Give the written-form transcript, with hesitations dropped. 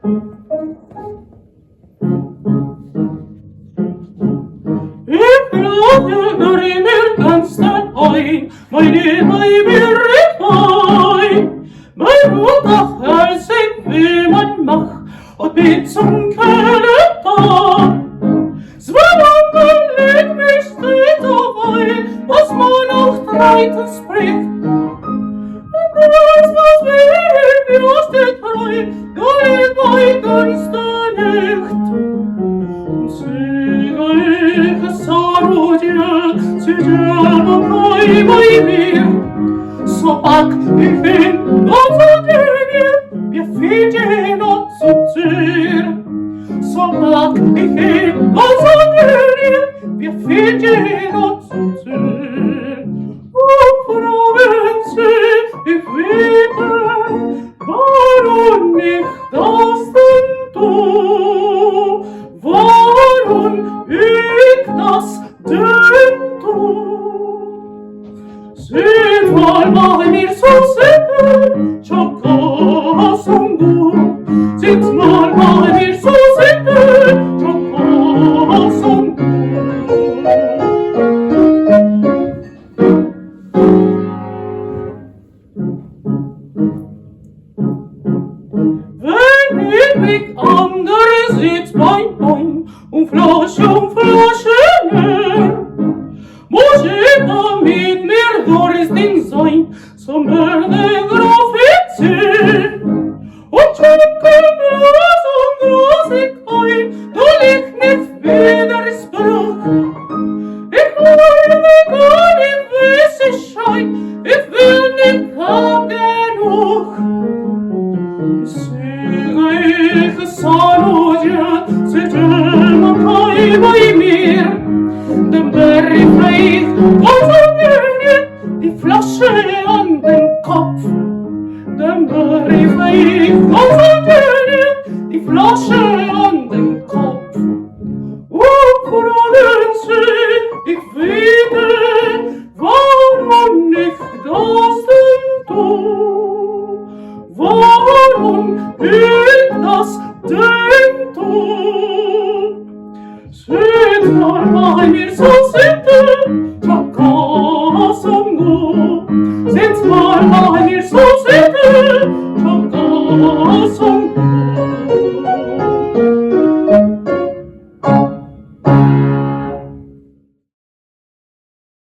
Ich lade in den ganzen ein, meine mir ein. Mein Mutter hält sich, wie man macht, und mit zum Kellertag. Zweimal legt mich steht dabei, was man auch dreitens spricht. Und das, was wir aus der Treu, geht bei ganz der Nacht. Und sieh ich Sarudia, sie selber bei mir. So pack ich hin, noch zu dir, wir finden uns zu dir. So pack ich hin, noch zu dir, wir finden uns zu dir. Oh, fragen Sie, ich wette, warum nicht das denn du? Warum ich das denn du? Seht mal bei mir so sicher, Chokosongu. Seht mal bei mir so sicher, Chokosongu. Wenn ihr mich andere seht, Bein, Flasche näher, muss ich damit mir Dorisding sein, zum Offizier. Und Schokolade und große Kein, du liegt nicht wieder Spruch. Ich will gar nicht wissen Schein, ich will nicht hab genug. Sieh ich Saludia, sie tun bei mir, den Berry fliegt und so die Flasche an den Kopf. Den Berry fliegt und so